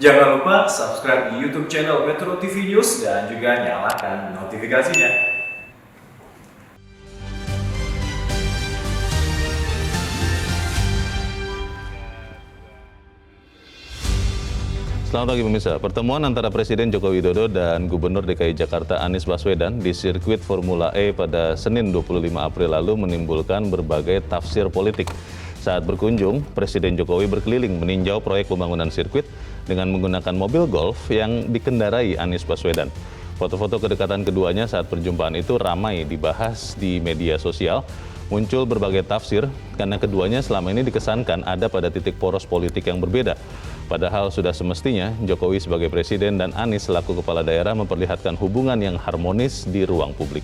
Jangan lupa subscribe di YouTube channel Metro TV News dan juga nyalakan notifikasinya. Selamat pagi pemirsa. Pertemuan antara Presiden Joko Widodo dan Gubernur DKI Jakarta Anies Baswedan di sirkuit Formula E pada Senin 25 April lalu menimbulkan berbagai tafsir politik. Saat berkunjung, Presiden Jokowi berkeliling meninjau proyek pembangunan sirkuit dengan menggunakan mobil golf yang dikendarai Anies Baswedan. Foto-foto kedekatan keduanya saat perjumpaan itu ramai dibahas di media sosial. Muncul berbagai tafsir karena keduanya selama ini dikesankan ada pada titik poros politik yang berbeda. Padahal sudah semestinya Jokowi sebagai presiden dan Anies selaku kepala daerah memperlihatkan hubungan yang harmonis di ruang publik.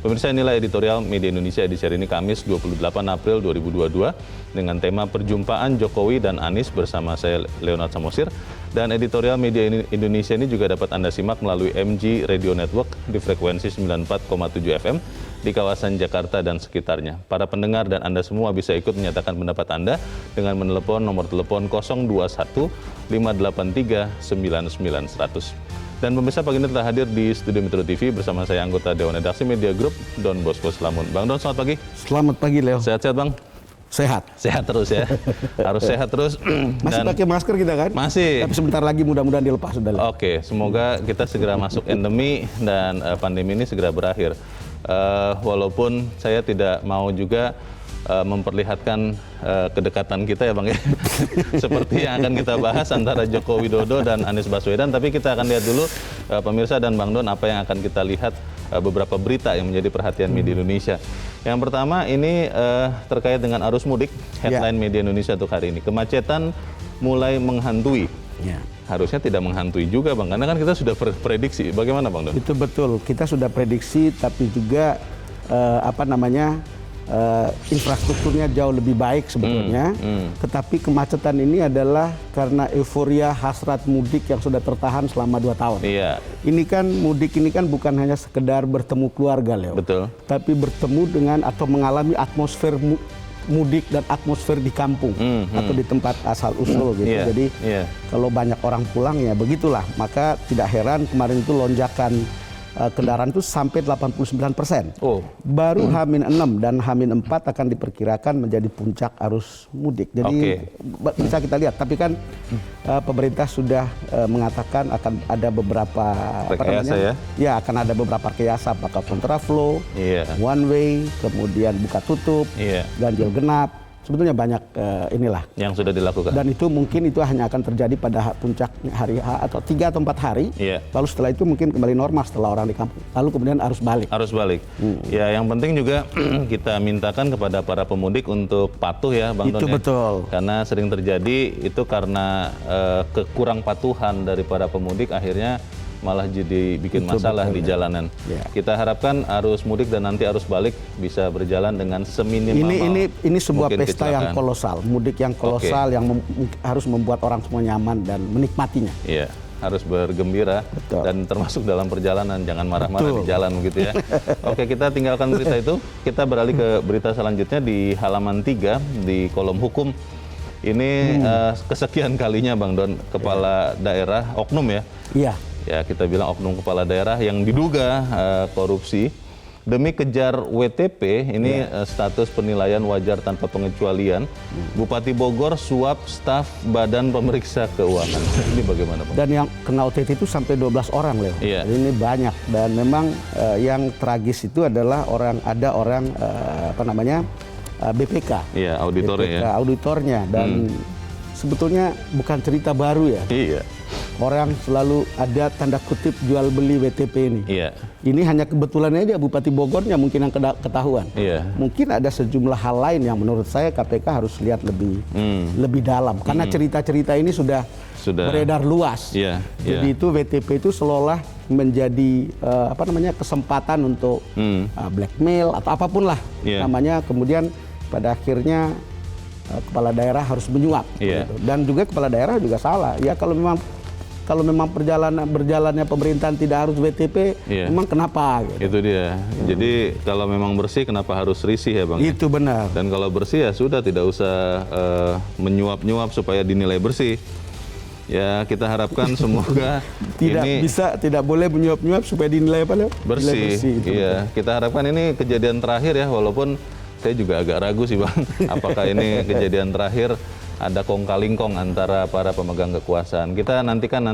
Pemirsa, inilah editorial Media Indonesia edisi hari ini Kamis 28 April 2022 dengan tema Perjumpaan Jokowi dan Anies bersama saya Leonard Samosir. Dan editorial Media Indonesia ini juga dapat Anda simak melalui MG Radio Network di frekuensi 94,7 FM di kawasan Jakarta dan sekitarnya. Para pendengar dan Anda semua bisa ikut menyatakan pendapat Anda dengan menelepon nomor telepon 021 583 9900. Dan pemirsa, pagi ini telah hadir di studio Metro TV bersama saya anggota Dewan Redaksi Media Group, Don Bosco Slamun. Bang Don, selamat pagi. Selamat pagi, Leo. Sehat-sehat, Bang? Sehat. Sehat terus ya. Harus sehat terus. Masih pakai masker kita kan? Masih. Tapi sebentar lagi mudah-mudahan dilepas sudah. Oke, semoga kita segera masuk endemi dan pandemi ini segera berakhir. Walaupun saya tidak mau juga memperlihatkan kedekatan kita ya Bang ya. Seperti yang akan kita bahas antara Joko Widodo dan Anies Baswedan. Tapi kita akan lihat dulu pemirsa dan Bang Don apa yang akan kita lihat beberapa berita yang menjadi perhatian media Indonesia. Yang pertama ini terkait dengan arus mudik, headline Media Indonesia untuk hari ini. Kemacetan mulai menghantui. Ya. Harusnya tidak menghantui juga Bang, karena kan kita sudah prediksi. Bagaimana Bang Don? Itu betul, kita sudah prediksi tapi juga infrastrukturnya jauh lebih baik sebetulnya. Tetapi kemacetan ini adalah karena euforia hasrat mudik yang sudah tertahan selama 2 tahun. Iya. Ini kan mudik ini kan bukan hanya sekedar bertemu keluarga, Leo. Betul. Tapi bertemu dengan atau mengalami atmosfer mudik dan atmosfer di kampung atau di tempat asal usul gitu. Jadi kalau banyak orang pulang ya begitulah. Maka tidak heran kemarin itu lonjakan kendaraan itu sampai 89%. Baru H-6 dan H-4 akan diperkirakan menjadi puncak arus mudik. Jadi bisa kita lihat. Tapi kan pemerintah sudah mengatakan akan ada beberapa rekayasa ya akan ada beberapa rekayasa, apakah kontraflow, one way, kemudian buka tutup, ganjil genap. Sebetulnya banyak inilah yang sudah dilakukan. Dan itu mungkin itu hanya akan terjadi pada puncak hari H atau 3 atau 4 hari. Lalu setelah itu mungkin kembali normal setelah orang di kampung. Lalu kemudian arus balik. Arus balik. Ya, yang penting juga kita mintakan kepada para pemudik untuk patuh ya, Bang Don. Itu betul. Karena sering terjadi itu karena kekurang patuhan dari para pemudik akhirnya malah jadi bikin masalah di jalanan. Kita harapkan arus mudik dan nanti arus balik bisa berjalan dengan seminimal. Ini sebuah pesta kecelakaan. yang kolosal, mudik yang kolosal yang harus membuat orang semua nyaman dan menikmatinya. Iya, harus bergembira dan termasuk dalam perjalanan, jangan marah-marah di jalan begitu ya. Oke, kita tinggalkan berita itu, kita beralih ke berita selanjutnya di halaman 3 di kolom hukum. Ini kesekian kalinya Bang Don, kepala daerah oknum ya. Iya. Ya, kita bilang oknum kepala daerah yang diduga korupsi demi kejar WTP. Ini status penilaian wajar tanpa pengecualian. Bupati Bogor suap staf Badan Pemeriksa Keuangan. Ini bagaimana Bang? Dan yang kena OTT itu sampai 12 orang, Leo. Ini banyak dan memang yang tragis itu adalah BPK. Iya, auditornya dan sebetulnya bukan cerita baru ya. Iya. Orang selalu ada tanda kutip jual beli WTP ini. Iya. Ini hanya kebetulan aja Bupati Bogornya mungkin yang ketahuan. Iya. Mungkin ada sejumlah hal lain yang menurut saya KPK harus lihat lebih dalam karena cerita-cerita ini sudah beredar luas. Iya. Jadi itu WTP itu seolah menjadi kesempatan untuk blackmail atau apapun lah namanya. Kemudian pada akhirnya kepala daerah harus menyuap. Gitu. Dan juga kepala daerah juga salah. Ya kalau memang berjalannya pemerintahan tidak harus WTP, memang kenapa? Gitu. Itu dia. Jadi kalau memang bersih, kenapa harus risih ya Bang? Itu benar. Dan kalau bersih ya sudah, tidak usah menyuap-nyuap supaya dinilai bersih. Ya kita harapkan semoga tidak boleh menyuap-nyuap supaya dinilai apa? Bersih. Itu. Iya, kita harapkan ini kejadian terakhir ya, walaupun saya juga agak ragu sih Bang, apakah ini kejadian terakhir ada kong-kali-kong antara para pemegang kekuasaan. Kita nantikan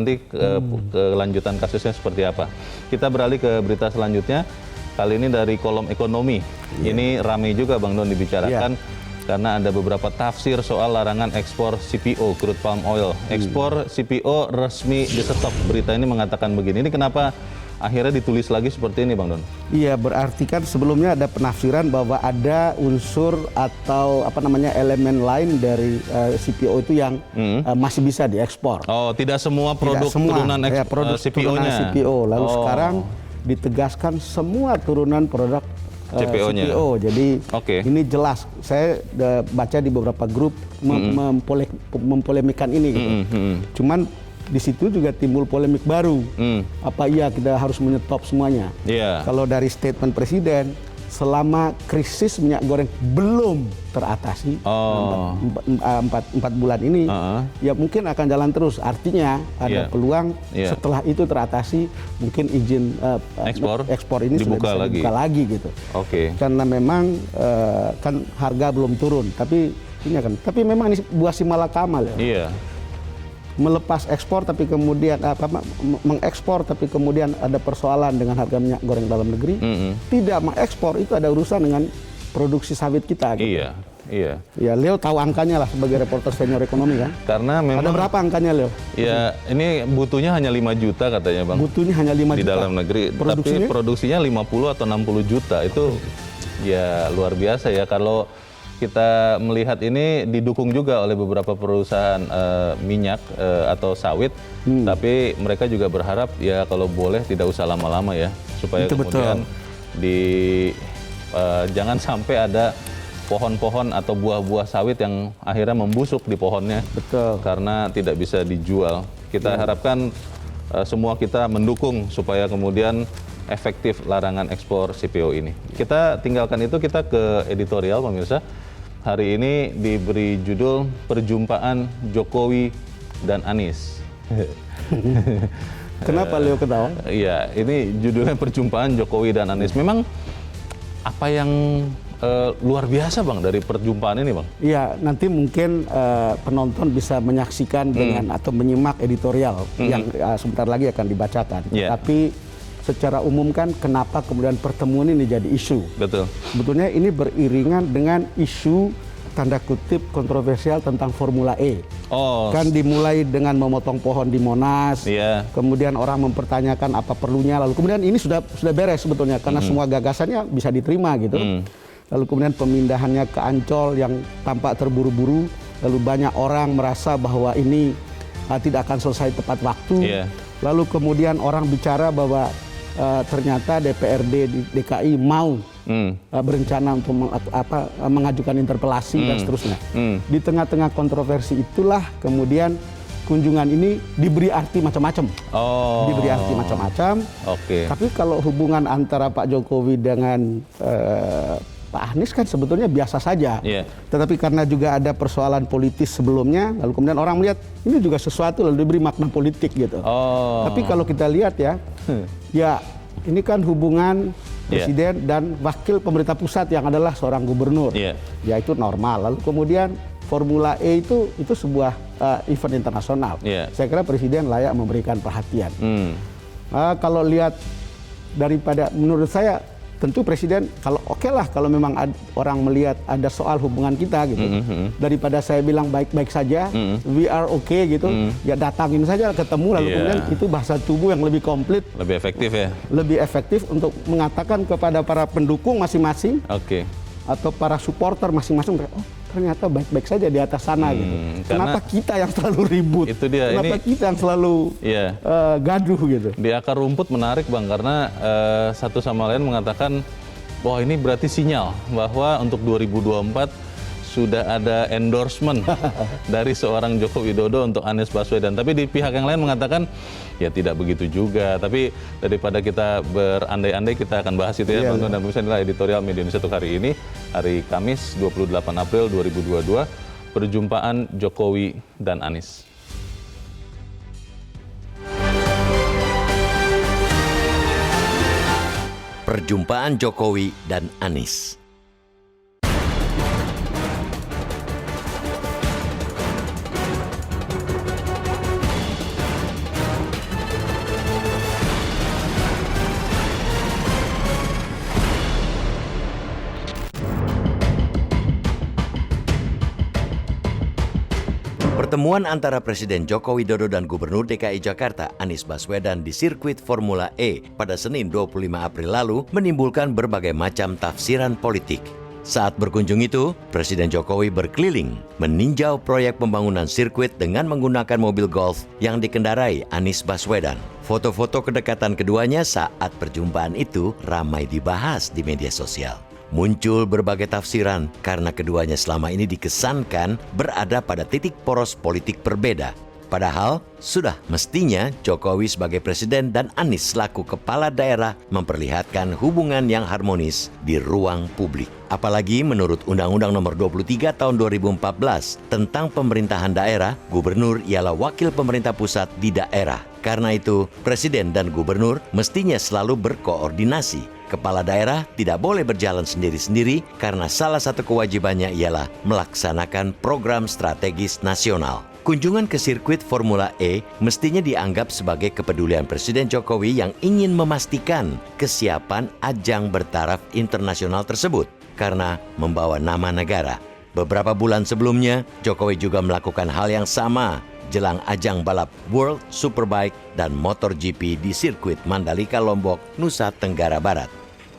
kelanjutan kasusnya seperti apa. Kita beralih ke berita selanjutnya. Kali ini dari kolom ekonomi. Ini ramai juga Bang Don dibicarakan. Karena ada beberapa tafsir soal larangan ekspor CPO, crude palm oil. Ekspor CPO resmi di-stop. Berita ini mengatakan begini. Ini kenapa akhirnya ditulis lagi seperti ini, Bang Don? Iya, berarti kan sebelumnya ada penafsiran bahwa ada unsur atau elemen lain dari CPO itu yang masih bisa diekspor. Oh, tidak semua produk turunan CPO-nya. CPO. Lalu sekarang ditegaskan semua turunan produk CPO-nya. CPO. Jadi ini jelas. Saya baca di beberapa grup mempolemikan ini gitu. Cuman di situ juga timbul polemik baru. Apa iya kita harus menyetop semuanya? Kalau dari statement Presiden, selama krisis minyak goreng belum teratasi 4 bulan ini, ya mungkin akan jalan terus. Artinya ada peluang setelah itu teratasi, mungkin izin ekspor ini dibuka sudah bisa dibuka lagi gitu. Karena memang kan harga belum turun, tapi memang ini buah si malakama ya. Melepas ekspor tapi kemudian mengekspor tapi kemudian ada persoalan dengan harga minyak goreng dalam negeri. Tidak mengekspor itu ada urusan dengan produksi sawit kita gitu. Iya. Ya, Leo tahu angkanya lah sebagai reporter senior ekonomi kan. Karena memang ada berapa angkanya, Leo? Ya, ini butuhnya hanya 5 juta katanya, Bang. Butuhnya hanya 5 juta di dalam negeri, tapi produksinya 50 atau 60 juta. Itu ya luar biasa ya. Kalau kita melihat ini didukung juga oleh beberapa perusahaan minyak atau sawit, tapi mereka juga berharap ya kalau boleh tidak usah lama-lama ya, supaya itu kemudian jangan sampai ada pohon-pohon atau buah-buah sawit yang akhirnya membusuk di pohonnya karena tidak bisa dijual. Kita harapkan semua kita mendukung supaya kemudian efektif larangan ekspor CPO ini. Kita tinggalkan itu, kita ke editorial pemirsa. Hari ini diberi judul Perjumpaan Jokowi dan Anies. Kenapa Leo ketawa? Iya, ini judulnya Perjumpaan Jokowi dan Anies. Memang apa yang luar biasa Bang dari perjumpaan ini Bang? Iya, nanti mungkin penonton bisa menyaksikan dengan atau menyimak editorial yang sebentar lagi akan dibacakan. Tapi secara umum kan kenapa kemudian pertemuan ini jadi isu? Betul. Sebetulnya ini beriringan dengan isu tanda kutip kontroversial tentang Formula E. Kan dimulai dengan memotong pohon di Monas, kemudian orang mempertanyakan apa perlunya, lalu kemudian ini sudah beres sebetulnya karena semua gagasannya bisa diterima gitu. Lalu kemudian pemindahannya ke Ancol yang tampak terburu-buru, lalu banyak orang merasa bahwa ini tidak akan selesai tepat waktu. Lalu kemudian orang bicara bahwa ternyata DPRD di DKI mau berencana untuk mengajukan interpelasi dan seterusnya. Di tengah-tengah kontroversi itulah kemudian kunjungan ini diberi arti macam-macam. Diberi arti macam-macam. Tapi kalau hubungan antara Pak Jokowi dengan Pak Anies kan sebetulnya biasa saja. Tetapi karena juga ada persoalan politis sebelumnya, lalu kemudian orang melihat ini juga sesuatu lalu diberi makna politik gitu. Tapi kalau kita lihat ya ini kan hubungan presiden dan wakil pemerintah pusat yang adalah seorang gubernur. Ya itu normal. Lalu kemudian Formula E itu sebuah event internasional. Saya kira presiden layak memberikan perhatian. Kalau lihat daripada menurut saya tentu presiden kalau kalau memang orang melihat ada soal hubungan kita gitu, daripada saya bilang baik-baik saja, we are okay gitu, ya datangin saja ketemu lalu kemudian itu bahasa tubuh yang lebih komplit, lebih efektif ya, lebih efektif untuk mengatakan kepada para pendukung masing-masing, atau para supporter masing-masing, ternyata baik-baik saja di atas sana gitu. Kenapa kita yang selalu ribut? Itu dia. Kenapa kita yang selalu gaduh gitu? Di akar rumput menarik Bang, karena satu sama lain mengatakan bahwa ini berarti sinyal bahwa untuk 2024 sudah ada endorsement dari seorang Joko Widodo untuk Anies Baswedan. Tapi di pihak yang lain mengatakan ya tidak begitu juga. Tapi daripada kita berandai-andai, kita akan bahas itu ya. Dan pemirsa, inilah editorial Media Indonesia untuk hari ini, hari Kamis 28 April 2022, perjumpaan Jokowi dan Anies. Perjumpaan Jokowi dan Anies. Pertemuan antara Presiden Joko Widodo dan Gubernur DKI Jakarta Anies Baswedan di sirkuit Formula E pada Senin 25 April lalu menimbulkan berbagai macam tafsiran politik. Saat berkunjung itu, Presiden Jokowi berkeliling meninjau proyek pembangunan sirkuit dengan menggunakan mobil golf yang dikendarai Anies Baswedan. Foto-foto kedekatan keduanya saat perjumpaan itu ramai dibahas di media sosial. Muncul berbagai tafsiran karena keduanya selama ini dikesankan berada pada titik poros politik berbeda. Padahal sudah mestinya Jokowi sebagai presiden dan Anies selaku kepala daerah memperlihatkan hubungan yang harmonis di ruang publik. Apalagi menurut Undang-Undang Nomor 23 Tahun 2014 tentang pemerintahan daerah, gubernur ialah wakil pemerintah pusat di daerah. Karena itu, presiden dan gubernur mestinya selalu berkoordinasi. Kepala daerah tidak boleh berjalan sendiri-sendiri karena salah satu kewajibannya ialah melaksanakan program strategis nasional. Kunjungan ke sirkuit Formula E mestinya dianggap sebagai kepedulian Presiden Jokowi yang ingin memastikan kesiapan ajang bertaraf internasional tersebut karena membawa nama negara. Beberapa bulan sebelumnya, Jokowi juga melakukan hal yang sama jelang ajang balap World Superbike dan MotoGP di sirkuit Mandalika Lombok, Nusa Tenggara Barat.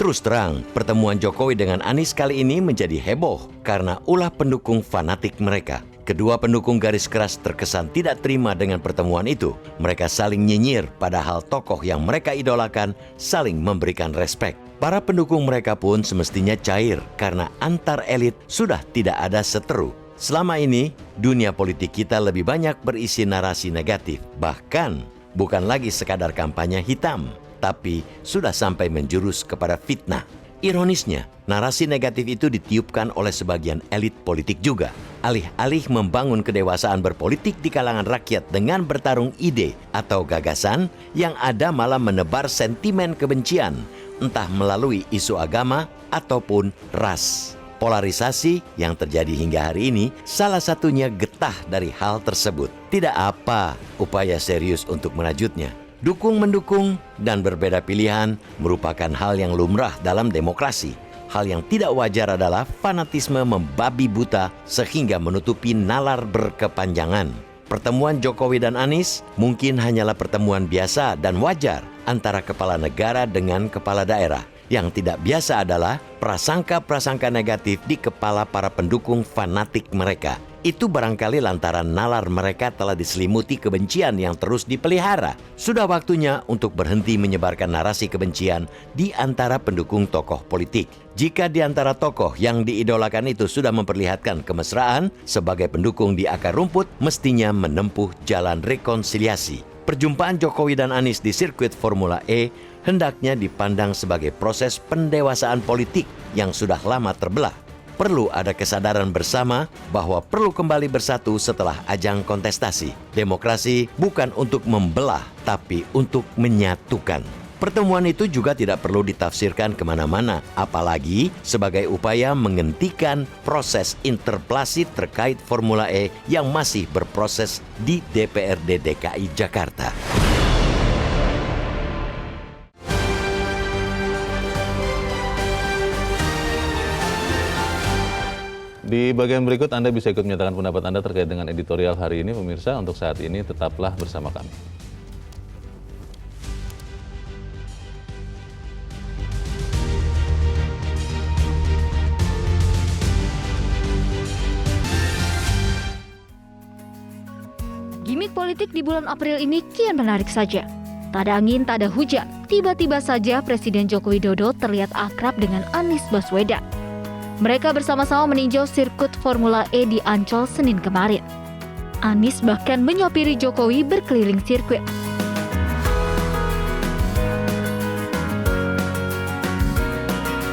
Terus terang, pertemuan Jokowi dengan Anies kali ini menjadi heboh karena ulah pendukung fanatik mereka. Kedua pendukung garis keras terkesan tidak terima dengan pertemuan itu. Mereka saling nyinyir padahal tokoh yang mereka idolakan saling memberikan respek. Para pendukung mereka pun semestinya cair karena antar elit sudah tidak ada seteru. Selama ini, dunia politik kita lebih banyak berisi narasi negatif. Bahkan, bukan lagi sekadar kampanye hitam, tapi sudah sampai menjurus kepada fitnah. Ironisnya, narasi negatif itu ditiupkan oleh sebagian elit politik juga. Alih-alih membangun kedewasaan berpolitik di kalangan rakyat dengan bertarung ide atau gagasan, yang ada malah menebar sentimen kebencian, entah melalui isu agama ataupun ras. Polarisasi yang terjadi hingga hari ini salah satunya getah dari hal tersebut. Tidak apa upaya serius untuk merajutnya. Dukung-mendukung dan berbeda pilihan merupakan hal yang lumrah dalam demokrasi. Hal yang tidak wajar adalah fanatisme membabi buta sehingga menutupi nalar berkepanjangan. Pertemuan Jokowi dan Anies mungkin hanyalah pertemuan biasa dan wajar antara kepala negara dengan kepala daerah. Yang tidak biasa adalah prasangka-prasangka negatif di kepala para pendukung fanatik mereka. Itu barangkali lantaran nalar mereka telah diselimuti kebencian yang terus dipelihara. Sudah waktunya untuk berhenti menyebarkan narasi kebencian di antara pendukung tokoh politik. Jika di antara tokoh yang diidolakan itu sudah memperlihatkan kemesraan, sebagai pendukung di akar rumput mestinya menempuh jalan rekonsiliasi. Perjumpaan Jokowi dan Anies di sirkuit Formula E hendaknya dipandang sebagai proses pendewasaan politik yang sudah lama terbelah. Perlu ada kesadaran bersama bahwa perlu kembali bersatu setelah ajang kontestasi. Demokrasi bukan untuk membelah, tapi untuk menyatukan. Pertemuan itu juga tidak perlu ditafsirkan kemana-mana, apalagi sebagai upaya menghentikan proses interpelasi terkait Formula E yang masih berproses di DPRD DKI Jakarta. Di bagian berikut Anda bisa ikut menyatakan pendapat Anda terkait dengan editorial hari ini, pemirsa. Untuk saat ini tetaplah bersama kami. Gimik politik di bulan April ini kian menarik saja. Tak ada angin, tak ada hujan. Tiba-tiba saja Presiden Joko Widodo terlihat akrab dengan Anies Baswedan. Mereka bersama-sama meninjau sirkuit Formula E di Ancol Senin kemarin. Anies bahkan menyopiri Jokowi berkeliling sirkuit.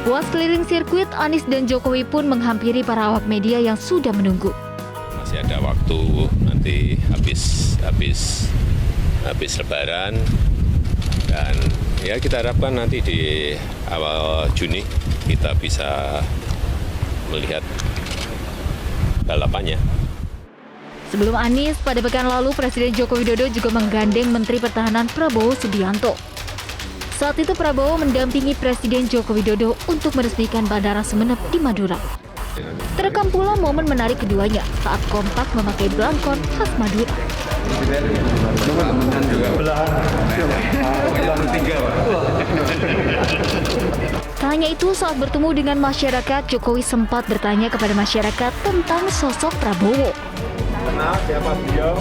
Puas keliling sirkuit, Anies dan Jokowi pun menghampiri para awak media yang sudah menunggu. Masih ada waktu, nanti habis Lebaran Dan ya kita harapkan nanti di awal Juni kita bisa melihat balapannya. Sebelum Anies, pada pekan lalu Presiden Joko Widodo juga menggandeng Menteri Pertahanan Prabowo Subianto. Saat itu Prabowo mendampingi Presiden Joko Widodo untuk meresmikan Bandara Sumeneb di Madura. Terekam pula momen menarik keduanya saat kompak memakai belangkon khas Madura. Tak hanya itu, saat bertemu dengan masyarakat, Jokowi sempat bertanya kepada masyarakat tentang sosok Prabowo. Kenal siapa beliau?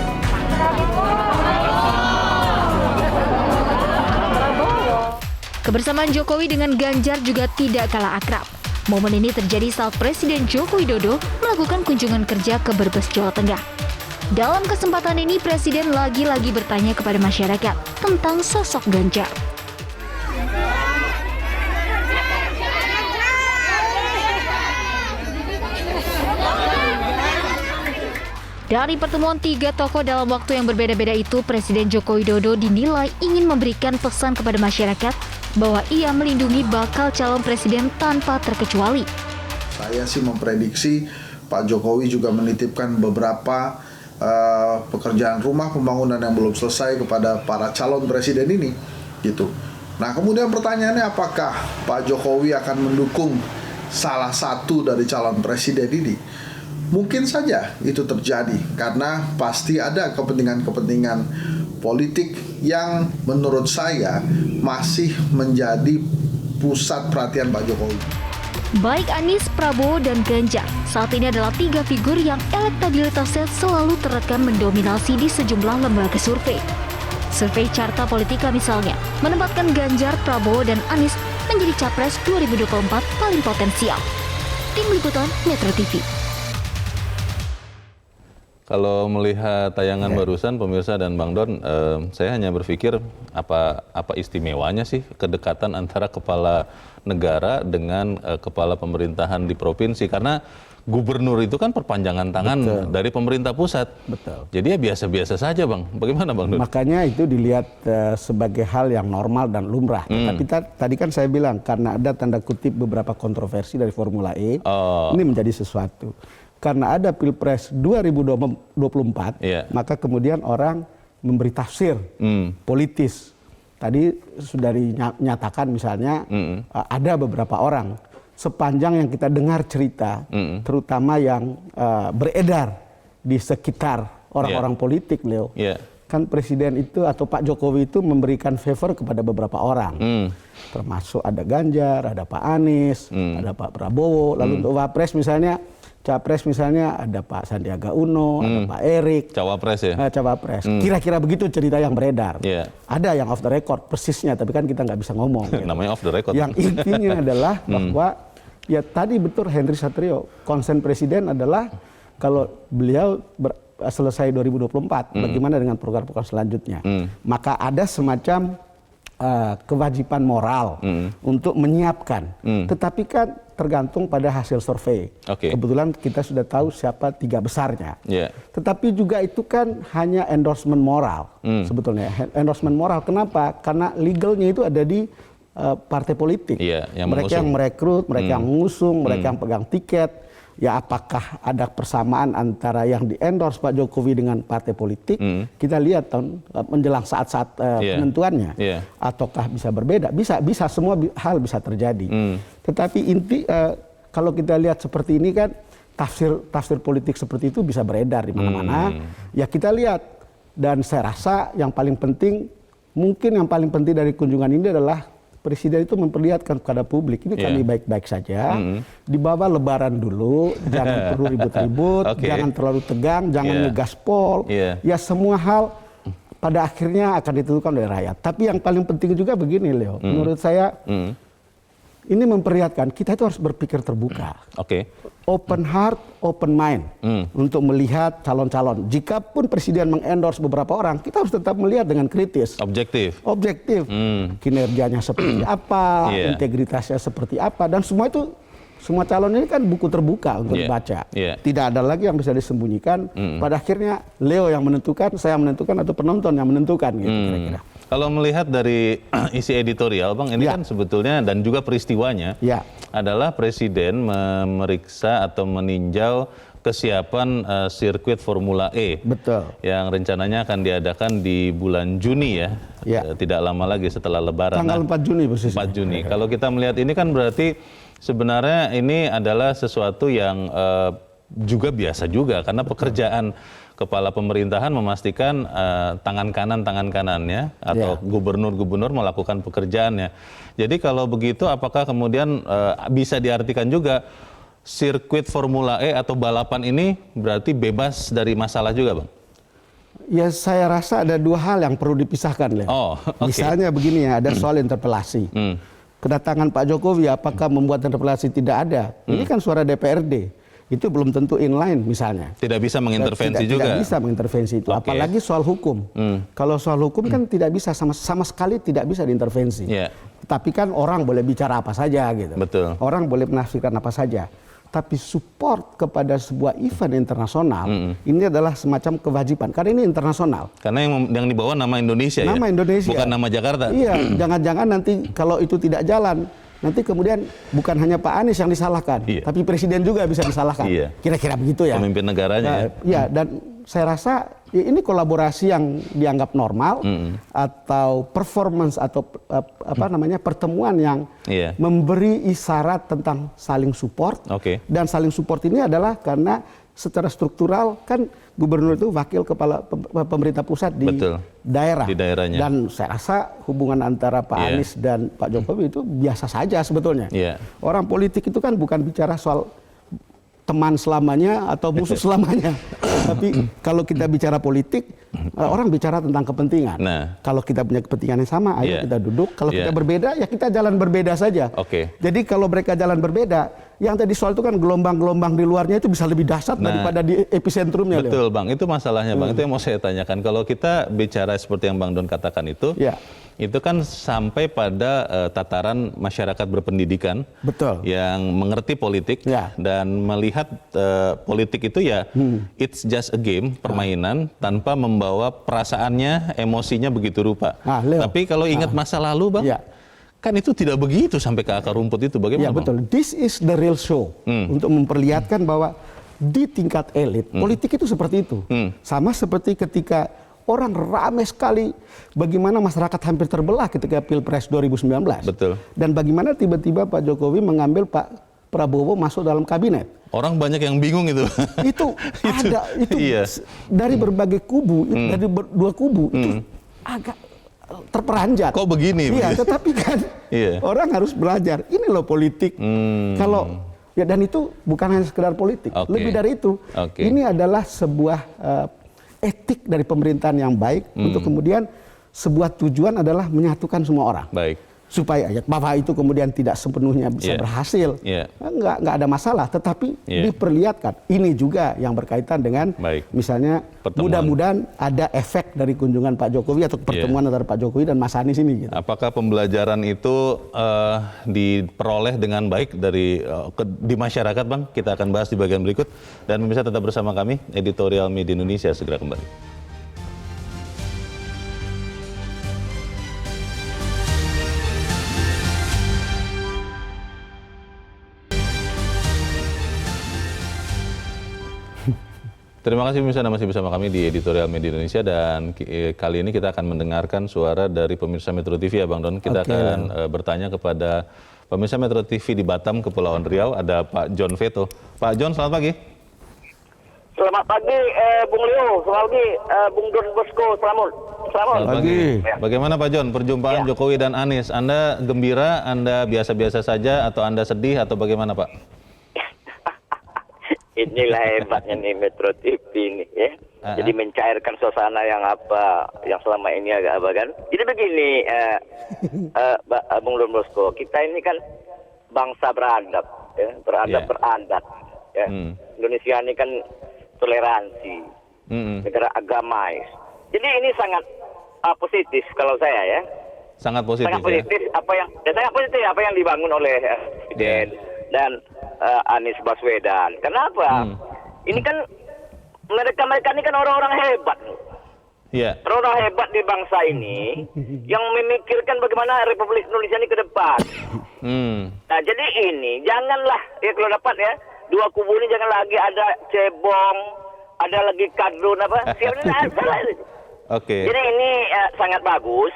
Kebersamaan Jokowi dengan Ganjar juga tidak kalah akrab. Momen ini terjadi saat Presiden Joko Widodo melakukan kunjungan kerja ke Brebes, Jawa Tengah. Dalam kesempatan ini, Presiden lagi-lagi bertanya kepada masyarakat tentang sosok Ganjar. Dari pertemuan tiga tokoh dalam waktu yang berbeda-beda itu, Presiden Joko Widodo dinilai ingin memberikan pesan kepada masyarakat bahwa ia melindungi bakal calon presiden tanpa terkecuali. Saya sih memprediksi Pak Jokowi juga menitipkan beberapa pekerjaan rumah pembangunan yang belum selesai kepada para calon presiden ini, gitu. Nah, kemudian pertanyaannya, apakah Pak Jokowi akan mendukung salah satu dari calon presiden ini? Mungkin saja itu terjadi karena pasti ada kepentingan-kepentingan politik yang menurut saya masih menjadi pusat perhatian Pak Jokowi. Baik Anies, Prabowo, dan Ganjar saat ini adalah tiga figur yang elektabilitasnya selalu terekam mendominasi di sejumlah lembaga survei. Survei Carta Politika misalnya menempatkan Ganjar, Prabowo, dan Anies menjadi capres 2024 paling potensial. Tim Liputan Metro TV. Kalau melihat tayangan barusan pemirsa dan Bang Don, saya hanya berpikir apa istimewanya sih kedekatan antara kepala negara dengan kepala pemerintahan di provinsi, karena gubernur itu kan perpanjangan tangan dari pemerintah pusat. Betul. Jadi ya biasa-biasa saja, Bang. Bagaimana, Bang Don? Makanya itu dilihat sebagai hal yang normal dan lumrah. Tapi tadi kan saya bilang karena ada tanda kutip beberapa kontroversi dari Formula E, ini menjadi sesuatu. Karena ada Pilpres 2024, maka kemudian orang memberi tafsir politis. Tadi sudah dinyatakan misalnya ada beberapa orang. Sepanjang yang kita dengar cerita, terutama yang beredar di sekitar orang-orang politik, Leo. Kan Presiden itu atau Pak Jokowi itu memberikan favor kepada beberapa orang. Termasuk ada Ganjar, ada Pak Anies, ada Pak Prabowo. Lalu untuk Wapres misalnya, Capres misalnya ada Pak Sandiaga Uno, ada Pak Erik. Cawapres ya? Cawapres. Kira-kira begitu cerita yang beredar. Ada yang off the record persisnya, tapi kan kita nggak bisa ngomong. Gitu. Namanya off the record. Yang intinya adalah bahwa ya tadi betul Henry Satrio, konsen Presiden adalah kalau beliau selesai 2024, bagaimana dengan program-program selanjutnya. Maka ada semacam kewajiban moral untuk menyiapkan. Tetapi kan tergantung pada hasil survei. Kebetulan kita sudah tahu siapa tiga besarnya. Tetapi juga itu kan hanya endorsement moral sebetulnya. Endorsement moral kenapa? Karena legalnya itu ada di partai politik. Mereka yang merekrut, mereka yang mengusung, mereka yang pegang tiket. Ya apakah ada persamaan antara yang di-endorse Pak Jokowi dengan partai politik, kita lihat menjelang saat-saat penentuannya. Ataukah bisa berbeda? Bisa semua hal bisa terjadi. Tetapi kalau kita lihat seperti ini kan, tafsir politik seperti itu bisa beredar di mana-mana. Ya kita lihat, dan saya rasa yang paling penting, mungkin yang paling penting dari kunjungan ini adalah Presiden itu memperlihatkan kepada publik, ini kami baik-baik saja, dibawa lebaran dulu, jangan perlu ribut-ribut, jangan terlalu tegang, jangan ngegaspol, ya semua hal pada akhirnya akan ditentukan oleh rakyat. Tapi yang paling penting juga begini, Leo, menurut saya ini memperlihatkan kita itu harus berpikir terbuka. Open heart, open mind untuk melihat calon-calon. Jikapun Presiden mengendorse beberapa orang, kita harus tetap melihat dengan kritis. Objektif. Kinerjanya seperti apa, integritasnya seperti apa, dan semua calon ini kan buku terbuka untuk dibaca. Tidak ada lagi yang bisa disembunyikan. Pada akhirnya Leo yang menentukan, saya menentukan, atau penonton yang menentukan gitu kira-kira. Kalau melihat dari isi editorial, Bang, ini kan sebetulnya dan juga peristiwanya adalah Presiden memeriksa atau meninjau kesiapan sirkuit Formula E. Betul. Yang rencananya akan diadakan di bulan Juni ya. Tidak lama lagi setelah Lebaran. Tanggal 4 Juni persisnya. 4 Juni. Kalau kita melihat ini kan berarti sebenarnya ini adalah sesuatu yang juga biasa juga karena pekerjaan kepala pemerintahan memastikan tangan kanannya atau gubernur-gubernur melakukan pekerjaannya. Jadi kalau begitu apakah kemudian bisa diartikan juga sirkuit Formula E atau balapan ini berarti bebas dari masalah juga, Bang? Ya saya rasa ada dua hal yang perlu dipisahkan, Leo. Misalnya begini ya, ada soal interpelasi. Kedatangan Pak Jokowi apakah membuat interpelasi tidak ada? Ini kan suara DPRD. Itu belum tentu inline misalnya. Tidak bisa mengintervensi juga? Tidak bisa mengintervensi itu. Apalagi soal hukum. Kalau soal hukum kan tidak bisa, sama sekali tidak bisa diintervensi. Tapi kan orang boleh bicara apa saja gitu. Betul. Orang boleh menafsirkan apa saja. Tapi support kepada sebuah event internasional ini adalah semacam kewajiban. Karena ini internasional. Karena yang dibawa nama Indonesia ya? Nama Indonesia. Bukan nama Jakarta. Iya, jangan-jangan nanti kalau itu tidak jalan, nanti kemudian bukan hanya Pak Anies yang disalahkan, tapi Presiden juga bisa disalahkan. Kira-kira begitu ya. Pemimpin negaranya ya. Dan saya rasa ini kolaborasi yang dianggap normal atau performance atau pertemuan yang memberi isyarat tentang saling support. Dan saling support ini adalah karena secara struktural kan gubernur itu wakil kepala pemerintah pusat di daerah. Di daerahnya. Dan saya rasa hubungan antara Pak Anies dan Pak Jokowi itu biasa saja sebetulnya. Orang politik itu kan bukan bicara soal teman selamanya atau musuh selamanya. Tapi kalau kita bicara politik, orang bicara tentang kepentingan. Kalau kita punya kepentingan yang sama, ayo kita duduk. Kalau kita berbeda, ya kita jalan berbeda saja. Jadi kalau mereka jalan berbeda, yang tadi soal itu kan gelombang-gelombang di luarnya itu bisa lebih dahsyat daripada di episentrumnya. Betul, Bang. Itu masalahnya, Bang. Itu yang mau saya tanyakan. Kalau kita bicara seperti yang Bang Don katakan itu kan sampai pada tataran masyarakat berpendidikan yang mengerti politik dan melihat politik itu it's just a game, permainan tanpa membawa perasaannya, emosinya begitu rupa. Tapi kalau ingat masa lalu, Bang, kan itu tidak begitu sampai ke akar rumput itu. Bagaimana, Bang? Betul. This is the real show untuk memperlihatkan bahwa di tingkat elit politik itu seperti itu. Sama seperti ketika orang ramai sekali bagaimana masyarakat hampir terbelah ketika Pilpres 2019. Dan bagaimana tiba-tiba Pak Jokowi mengambil Pak Prabowo masuk dalam kabinet. Orang banyak yang bingung itu. Itu ada, dari berbagai kubu, dari dua kubu, itu agak terperanjat. Kok begini? Iya, tetapi kan orang harus belajar. Ini loh politik. Kalau dan itu bukan hanya sekedar politik, lebih dari itu. Ini adalah sebuah etik dari pemerintahan yang baik untuk kemudian sebuah tujuan adalah menyatukan semua orang. Supaya bahwa itu kemudian tidak sepenuhnya bisa berhasil, nggak ada masalah. Tetapi diperlihatkan ini juga yang berkaitan dengan misalnya mudah-mudahan ada efek dari kunjungan Pak Jokowi atau pertemuan antara Pak Jokowi dan Mas Anies ini. Gitu. Apakah pembelajaran itu diperoleh dengan baik di masyarakat, Bang? Kita akan bahas di bagian berikut. Dan pemirsa tetap bersama kami, Editorial Media Indonesia segera kembali. Terima kasih pemirsa, masih bersama kami di Editorial Media Indonesia dan kali ini kita akan mendengarkan suara dari pemirsa Metro TV ya Bang Don. Kita akan bertanya kepada pemirsa Metro TV di Batam, Kepulauan Riau, ada Pak John Veto. Pak John, selamat pagi. Selamat pagi Bung Leo, selamat pagi Bung Don Bosco, selamat pagi. Bagaimana Pak John perjumpaan Jokowi dan Anies? Anda gembira, Anda biasa-biasa saja atau Anda sedih atau bagaimana Pak? Inilah hebatnya nih Metro TV ini ya. Jadi mencairkan suasana yang selama ini agak apa kan. Jadi begini Bung Don Bosco, kita ini kan bangsa beradab ya, beradat ya. Indonesia ini kan toleransi, negara agamais. Jadi ini sangat positif kalau saya ya. Sangat positif. Sangat positif ya? apa yang dibangun oleh Presiden dan Anies Baswedan. Kenapa? Ini kan mereka ini kan orang-orang hebat. Iya. Orang hebat di bangsa ini yang memikirkan bagaimana Republik Indonesia ini ke depan. Nah, jadi ini janganlah ya kalau dapat ya dua kubu ini jangan lagi ada cebong, ada lagi kadrun apa. Oke. Jadi ini sangat bagus.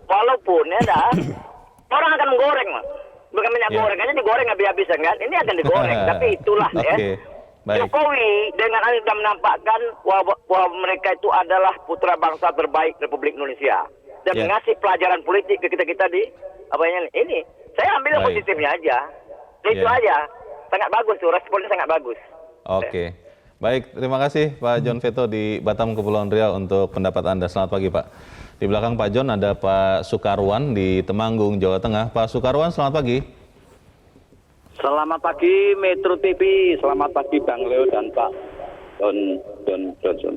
Walaupun ya orang akan menggoreng, Mas. Bukan minyak goreng aja digoreng habis-habisan kan. Ini akan digoreng, tapi itulah ya. Baik. Jokowi dengan Anies sudah menampakkan bahwa mereka itu adalah putra bangsa terbaik Republik Indonesia dan mengasih pelajaran politik ke kita di ini. Saya ambil positifnya aja. Itu aja. Sangat bagus tuh, responnya sangat bagus. Oke. Baik, terima kasih Pak John Veto di Batam, Kepulauan Riau untuk pendapat Anda. Selamat pagi, Pak. Di belakang Pak John ada Pak Sukarwan di Temanggung, Jawa Tengah. Pak Sukarwan, selamat pagi. Selamat pagi Metro TV, selamat pagi Bang Leo dan Pak Don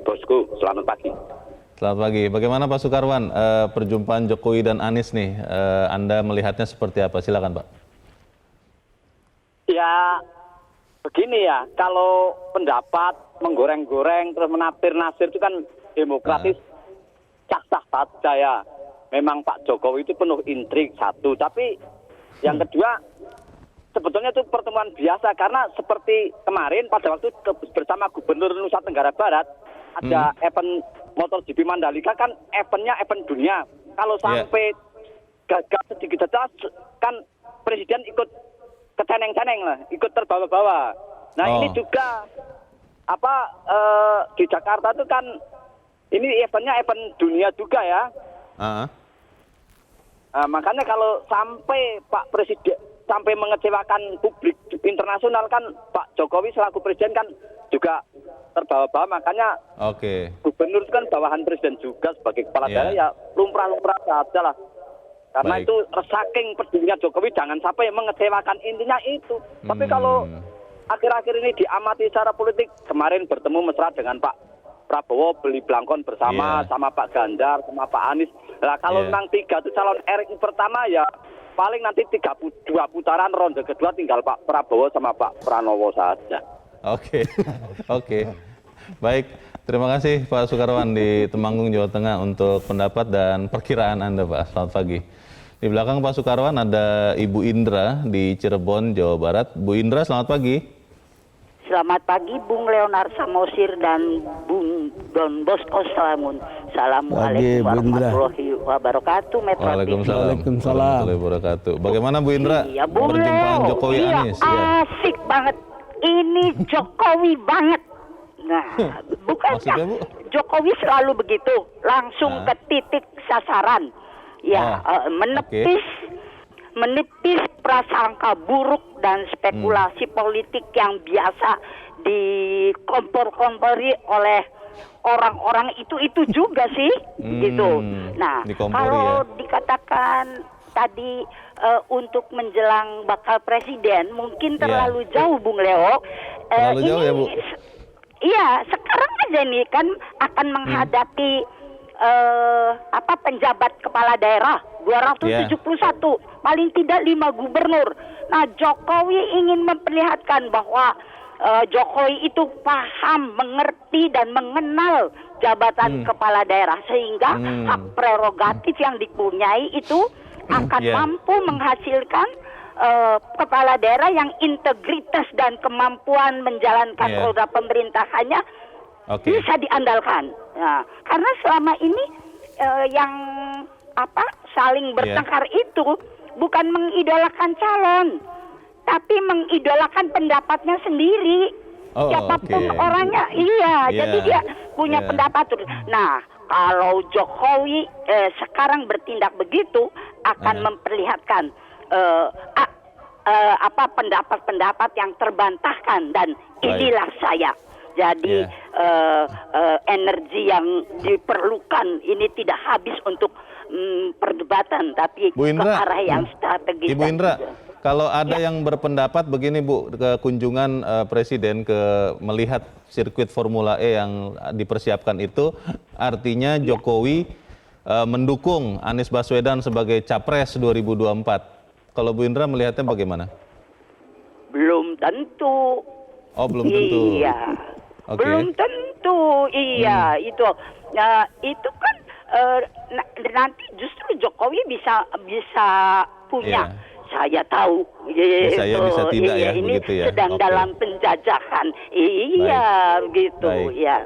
Bosku, selamat pagi. Selamat pagi. Bagaimana Pak Sukarwan perjumpaan Jokowi dan Anies nih? Anda melihatnya seperti apa? Silakan Pak. Ya begini ya, kalau pendapat menggoreng-goreng terus menafsir-nafsir itu kan demokratis, sah-sah saja ya. Memang Pak Jokowi itu penuh intrik satu, tapi yang kedua sebetulnya itu pertemuan biasa karena seperti kemarin pada waktu bersama Gubernur Nusa Tenggara Barat ada event MotoGP Mandalika kan eventnya event dunia. Kalau sampai gagal sedikit saja kan Presiden ikut keceneng-ceneng lah, ikut terbawa-bawa. Nah ini juga di Jakarta itu kan ini eventnya event dunia juga ya. Makanya kalau sampai Pak Presiden sampai mengecewakan publik internasional kan Pak Jokowi selaku presiden kan juga terbawa-bawa, makanya gubernur itu kan bawahan presiden juga sebagai kepala daerah ya lumrah-lumrah saja lah. Karena itu saking pedulinya Jokowi jangan sampai mengecewakan, intinya itu. Tapi kalau akhir-akhir ini diamati secara politik, kemarin bertemu mesra dengan Pak Prabowo beli belangkon bersama sama Pak Ganjar sama Pak Anies. Nah kalau memang 3 itu calon RI pertama ya paling nanti 32 putaran ronde kedua tinggal Pak Prabowo sama Pak Pranowo saja. Oke. Baik, terima kasih Pak Sukarwan di Temanggung, Jawa Tengah untuk pendapat dan perkiraan Anda Pak. Selamat pagi. Di belakang Pak Sukarwan ada Ibu Indra di Cirebon, Jawa Barat. Bu Indra, selamat pagi. Selamat pagi Bung Leonard Samosir dan Bung Don Bosco Salamun. Assalamualaikum warahmatullahi wabarakatuh. Waalaikumsalam warahmatullahi wabarakatuh. Bagaimana Bu Indra? Perjumpaan Jokowi Anies. Asik banget. Ini Jokowi banget. Nah, bukankah Jokowi selalu begitu, langsung ke titik sasaran. Ya, menepis prasangka buruk dan spekulasi politik yang biasa dikompor-kompori oleh orang-orang itu juga sih, gitu. Nah, kalau dikatakan tadi untuk menjelang bakal presiden mungkin terlalu jauh, Bung Leo. Terlalu jauh ya, Bu? Iya, sekarang aja nih kan akan menghadapi penjabat kepala daerah 271, paling tidak 5 gubernur. Nah, Jokowi ingin memperlihatkan bahwa Jokowi itu paham, mengerti dan mengenal jabatan kepala daerah sehingga hak prerogatif yang dipunyai itu akan mampu menghasilkan kepala daerah yang integritas dan kemampuan menjalankan roda pemerintahannya bisa diandalkan. Nah, karena selama ini yang saling bertengkar itu bukan mengidolakan calon, tapi mengidolakan pendapatnya sendiri. Siapapun orangnya, jadi dia punya pendapat. Nah, kalau Jokowi sekarang bertindak begitu akan memperlihatkan pendapat-pendapat yang terbantahkan dan inilah saya. Jadi energi yang diperlukan ini tidak habis untuk perdebatan, tapi ke arah yang strategis. Ibu Indra, kalau ada yang berpendapat begini Bu, ke kunjungan Presiden melihat sirkuit Formula E yang dipersiapkan itu, artinya Jokowi mendukung Anies Baswedan sebagai Capres 2024. Kalau Bu Indra melihatnya bagaimana? Belum tentu. Oh, belum tentu. Iya. Belum tentu, itu itu kan nanti justru Jokowi bisa punya. Saya tahu, saya bisa tidak ya, ini begitu ya. sedang dalam penjajahan, gitu ya.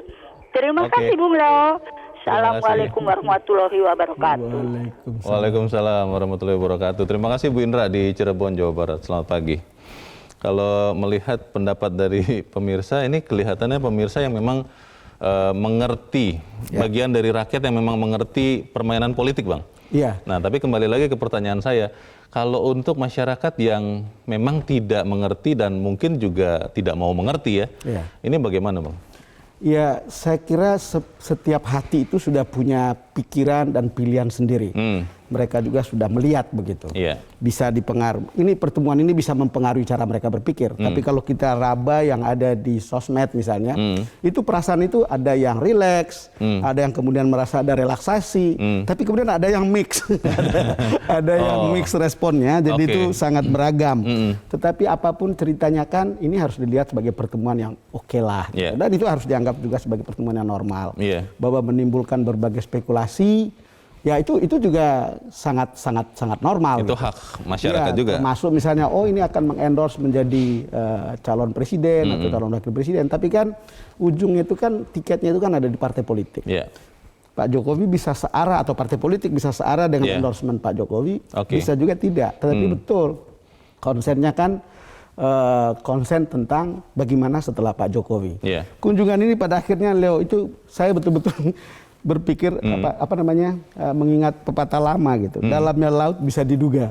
Terima kasih Bung Leo. Assalamualaikum warahmatullahi wabarakatuh. Waalaikumsalam warahmatullahi wabarakatuh. Terima kasih Bu Indra di Cirebon, Jawa Barat. Selamat pagi. Kalau melihat pendapat dari pemirsa, ini kelihatannya pemirsa yang memang mengerti, bagian dari rakyat yang memang mengerti permainan politik, Bang. Iya. Nah, tapi kembali lagi ke pertanyaan saya, kalau untuk masyarakat yang memang tidak mengerti dan mungkin juga tidak mau mengerti ini bagaimana, Bang? Ya, saya kira setiap hati itu sudah punya pikiran dan pilihan sendiri. Mereka juga sudah melihat begitu. Bisa dipengaruhi. Ini pertemuan ini bisa mempengaruhi cara mereka berpikir. Tapi kalau kita raba yang ada di sosmed misalnya, itu perasaan itu ada yang rileks, ada yang kemudian merasa ada relaksasi, tapi kemudian ada yang mix. Ada yang mix responnya, jadi itu sangat beragam. Tetapi apapun ceritanya kan, ini harus dilihat sebagai pertemuan yang oke lah. Dan itu harus dianggap juga sebagai pertemuan yang normal. Bahwa menimbulkan berbagai spekulasi, ya itu juga sangat normal. Itu hak masyarakat juga. Termasuk misalnya, ini akan mengendorse menjadi calon presiden atau calon wakil presiden. Tapi kan ujungnya itu kan tiketnya itu kan ada di partai politik. Pak Jokowi bisa searah atau partai politik bisa searah dengan endorsement Pak Jokowi, bisa juga tidak. Tetapi betul konsennya kan konsen tentang bagaimana setelah Pak Jokowi. Kunjungan ini pada akhirnya Leo itu saya betul-betul berpikir mengingat pepatah lama gitu. Dalamnya laut bisa diduga,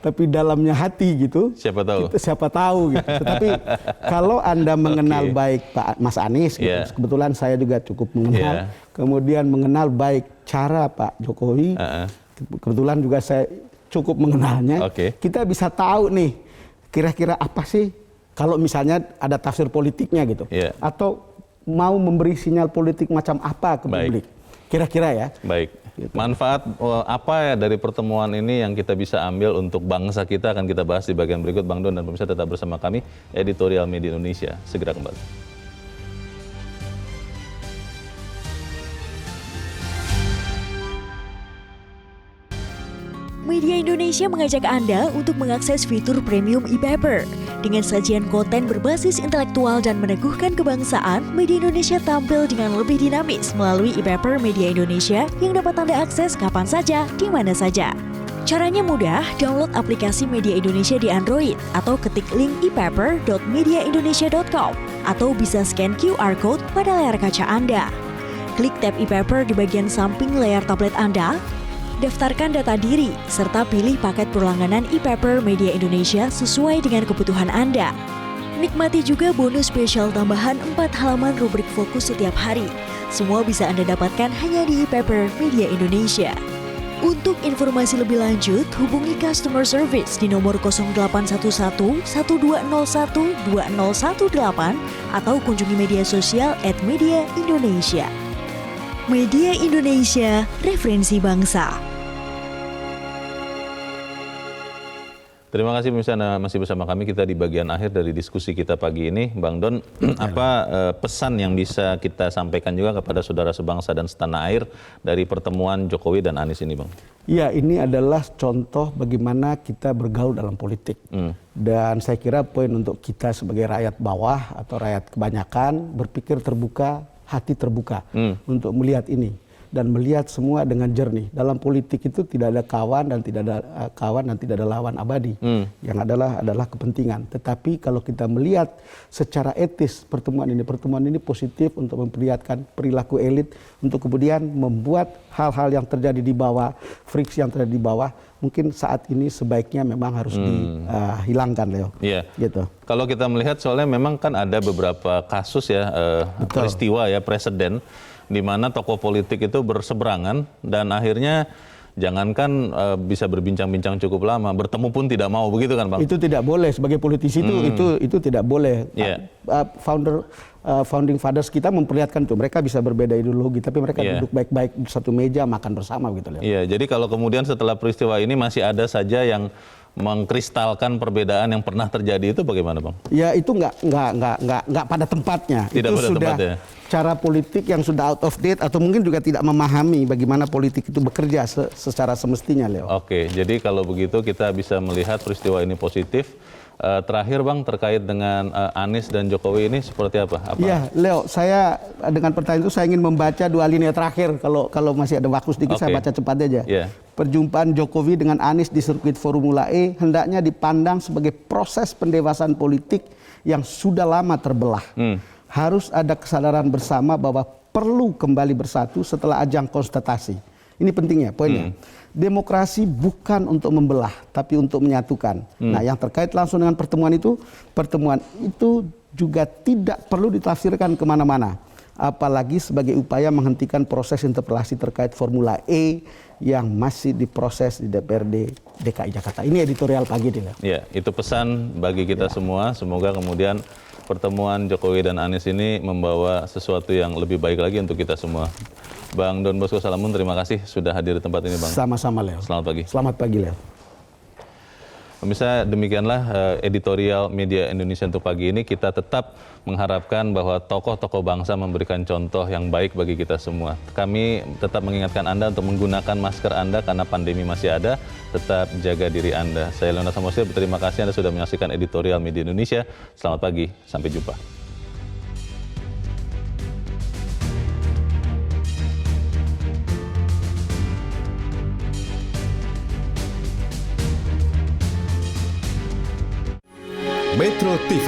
tapi dalamnya hati gitu. Siapa tahu gitu. Tetapi kalau Anda mengenal baik Pak Mas Anies, gitu, kebetulan saya juga cukup mengenal. Kemudian mengenal baik cara Pak Jokowi, kebetulan juga saya cukup mengenalnya. Kita bisa tahu nih kira-kira apa sih kalau misalnya ada tafsir politiknya gitu, atau mau memberi sinyal politik macam apa ke publik. Kira-kira ya. Baik. Manfaat apa ya dari pertemuan ini yang kita bisa ambil untuk bangsa kita akan kita bahas di bagian berikut. Bang Don dan pemirsa tetap bersama kami, Editorial Media Indonesia. Segera kembali. Media Indonesia mengajak Anda untuk mengakses fitur premium e-paper. Dengan sajian konten berbasis intelektual dan meneguhkan kebangsaan, Media Indonesia tampil dengan lebih dinamis melalui e-paper Media Indonesia yang dapat Anda akses kapan saja, di mana saja. Caranya mudah, download aplikasi Media Indonesia di Android atau ketik link e-paper.mediaindonesia.com atau bisa scan QR code pada layar kaca Anda. Klik tab e-paper di bagian samping layar tablet Anda, daftarkan data diri, serta pilih paket perlangganan e-paper Media Indonesia sesuai dengan kebutuhan Anda. Nikmati juga bonus spesial tambahan 4 halaman rubrik fokus setiap hari. Semua bisa Anda dapatkan hanya di e-paper Media Indonesia. Untuk informasi lebih lanjut, hubungi customer service di nomor 0811 1201 2018 atau kunjungi media sosial @mediaindonesia. Media Indonesia, referensi bangsa. Terima kasih pemirsa, masih bersama kami. Kita di bagian akhir dari diskusi kita pagi ini. Bang Don, apa pesan yang bisa kita sampaikan juga kepada saudara sebangsa dan setanah air dari pertemuan Jokowi dan Anies ini, Bang? Ya, ini adalah contoh bagaimana kita bergaul dalam politik. Dan saya kira poin untuk kita sebagai rakyat bawah atau rakyat kebanyakan berpikir terbuka, hati terbuka untuk melihat ini dan melihat semua dengan jernih. Dalam politik itu tidak ada kawan dan tidak ada lawan abadi. Yang adalah kepentingan. Tetapi kalau kita melihat secara etis pertemuan ini positif untuk memperlihatkan perilaku elit untuk kemudian membuat hal-hal yang terjadi di bawah, friksi yang terjadi di bawah, mungkin saat ini sebaiknya memang harus dihilangkan, Leo. Gitu. Kalau kita melihat soalnya memang kan ada beberapa kasus ya, peristiwa ya, presiden di mana tokoh politik itu berseberangan dan akhirnya jangankan bisa berbincang-bincang cukup lama, bertemu pun tidak mau, begitu kan, Bang? Itu tidak boleh sebagai politisi, itu tidak boleh. Founding fathers kita memperlihatkan tuh mereka bisa berbeda ideologi tapi mereka duduk baik-baik di satu meja makan bersama, gitu, Leo. Iya, jadi kalau kemudian setelah peristiwa ini masih ada saja yang mengkristalkan perbedaan yang pernah terjadi itu bagaimana, Bang? Ya itu nggak pada tempatnya. Tidak itu pada sudah tempatnya. Cara politik yang sudah out of date atau mungkin juga tidak memahami bagaimana politik itu bekerja secara semestinya, Leo. Oke, jadi kalau begitu kita bisa melihat peristiwa ini positif. Terakhir, Bang, terkait dengan Anies dan Jokowi ini seperti apa? Iya, Leo, saya dengan pertanyaan itu saya ingin membaca 2 alinea terakhir. Kalau masih ada waktu sedikit, saya baca cepat aja. Yeah. Perjumpaan Jokowi dengan Anies di sirkuit Formula E hendaknya dipandang sebagai proses pendewasaan politik yang sudah lama terbelah. Harus ada kesadaran bersama bahwa perlu kembali bersatu setelah ajang konstatasi. Ini pentingnya poinnya. Demokrasi bukan untuk membelah, tapi untuk menyatukan. Nah, yang terkait langsung dengan pertemuan itu juga tidak perlu ditafsirkan kemana-mana. Apalagi sebagai upaya menghentikan proses interpelasi terkait Formula E yang masih diproses di DPRD DKI Jakarta. Ini editorial pagi ini. Ya, itu pesan bagi kita semua. Semoga kemudian pertemuan Jokowi dan Anies ini membawa sesuatu yang lebih baik lagi untuk kita semua. Bang Don Bosco Salamun, terima kasih sudah hadir di tempat ini, Bang. Sama-sama, Leo. Selamat pagi. Selamat pagi, Leo. Pemirsa, demikianlah editorial Media Indonesia untuk pagi ini. Kita tetap mengharapkan bahwa tokoh-tokoh bangsa memberikan contoh yang baik bagi kita semua. Kami tetap mengingatkan Anda untuk menggunakan masker Anda karena pandemi masih ada. Tetap jaga diri Anda. Saya Leonard Samosir, berterima kasih Anda sudah menyaksikan editorial Media Indonesia. Selamat pagi, sampai jumpa. Metro TV,